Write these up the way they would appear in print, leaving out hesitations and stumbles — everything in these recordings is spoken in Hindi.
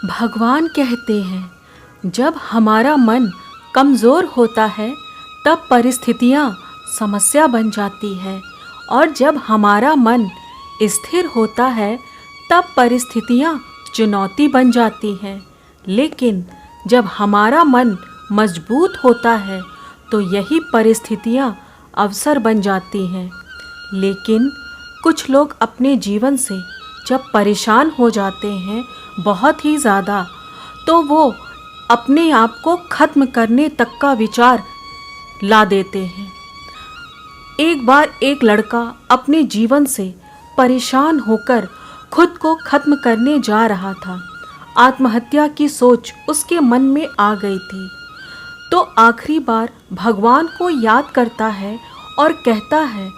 भगवान कहते हैं, जब हमारा मन कमज़ोर होता है तब परिस्थितियाँ समस्या बन जाती है, और जब हमारा मन स्थिर होता है तब परिस्थितियाँ चुनौती बन जाती हैं। लेकिन जब हमारा मन मजबूत होता है तो यही परिस्थितियाँ अवसर बन जाती हैं। लेकिन कुछ लोग अपने जीवन से जब परेशान हो जाते हैं बहुत ही ज़्यादा, तो वो अपने आप को ख़त्म करने तक का विचार ला देते हैं। एक बार एक लड़का अपने जीवन से परेशान होकर खुद को ख़त्म करने जा रहा था। आत्महत्या की सोच उसके मन में आ गई थी। तो आखिरी बार भगवान को याद करता है और कहता है,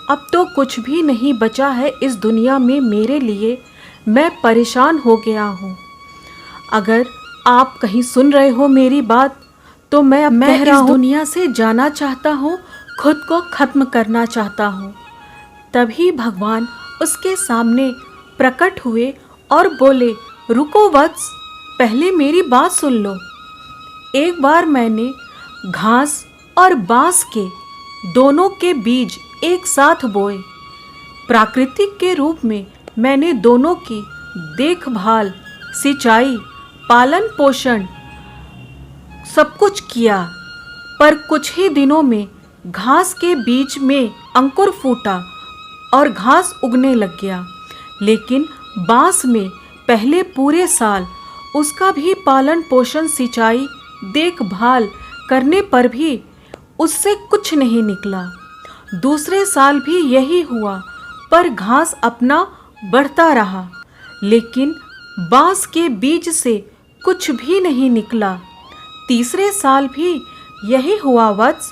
अब तो कुछ भी नहीं बचा है इस दुनिया में मेरे लिए, मैं परेशान हो गया हूँ। अगर आप कहीं सुन रहे हो मेरी बात, तो मैं इस दुनिया से जाना चाहता हूँ, खुद को ख़त्म करना चाहता हूँ। तभी भगवान उसके सामने प्रकट हुए और बोले, रुको वत्स, पहले मेरी बात सुन लो। एक बार मैंने घास और बांस के दोनों के बीज एक साथ बोए। प्राकृतिक के रूप में मैंने दोनों की देखभाल, सिंचाई, पालन पोषण सब कुछ किया, पर कुछ ही दिनों में घास के बीज में अंकुर फूटा और घास उगने लग गया। लेकिन बांस में पहले पूरे साल उसका भी पालन पोषण, सिंचाई, देखभाल करने पर भी उससे कुछ नहीं निकला। दूसरे साल भी यही हुआ, पर घास अपना बढ़ता रहा, लेकिन बांस के बीज से कुछ भी नहीं निकला। तीसरे साल भी यही हुआ वत्स,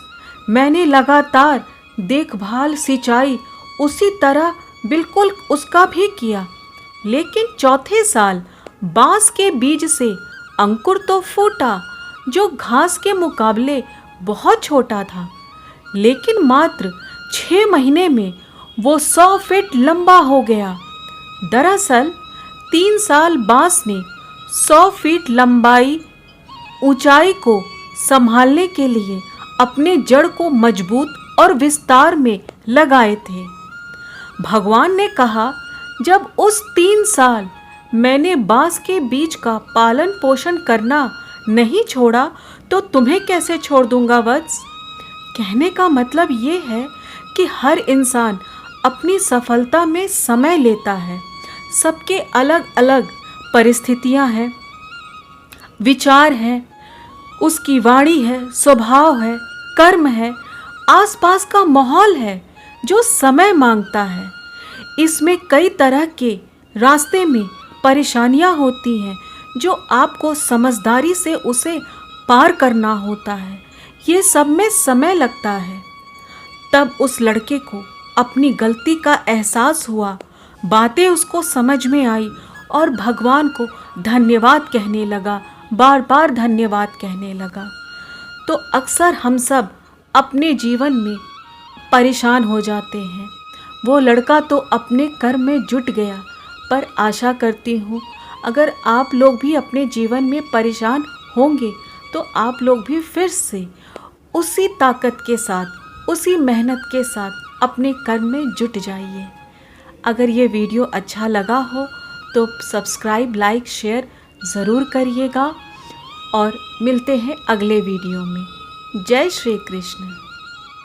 मैंने लगातार देखभाल, सिंचाई उसी तरह बिल्कुल उसका भी किया, लेकिन चौथे साल बांस के बीज से अंकुर तो फूटा, जो घास के मुकाबले बहुत छोटा था, लेकिन मात्र 6 महीने में वो 100 फीट लंबा हो गया। दरअसल 3 साल बांस ने 100 फीट लंबाई ऊंचाई को संभालने के लिए अपने जड़ को मजबूत और विस्तार में लगाए थे। भगवान ने कहा, जब उस 3 साल मैंने बांस के बीज का पालन पोषण करना नहीं छोड़ा, तो तुम्हें कैसे छोड़ दूंगा वत्स। कहने का मतलब ये है कि हर इंसान अपनी सफलता में समय लेता है। सबके अलग अलग परिस्थितियां हैं, विचार हैं, उसकी वाणी है, स्वभाव है, कर्म है, आसपास का माहौल है जो समय मांगता है। इसमें कई तरह के रास्ते में परेशानियां होती हैं जो आपको समझदारी से उसे पार करना होता है। ये सब में समय लगता है। तब उस लड़के को अपनी गलती का एहसास हुआ, बातें उसको समझ में आई और भगवान को धन्यवाद कहने लगा, बार बार धन्यवाद कहने लगा। तो अक्सर हम सब अपने जीवन में परेशान हो जाते हैं। वो लड़का तो अपने कर्म में जुट गया, पर आशा करती हूँ अगर आप लोग भी अपने जीवन में परेशान होंगे तो आप लोग भी फिर से उसी ताकत के साथ, उसी मेहनत के साथ अपने कर्म में जुट जाइए। अगर ये वीडियो अच्छा लगा हो तो सब्सक्राइब, लाइक, शेयर ज़रूर करिएगा और मिलते हैं अगले वीडियो में। जय श्री कृष्ण।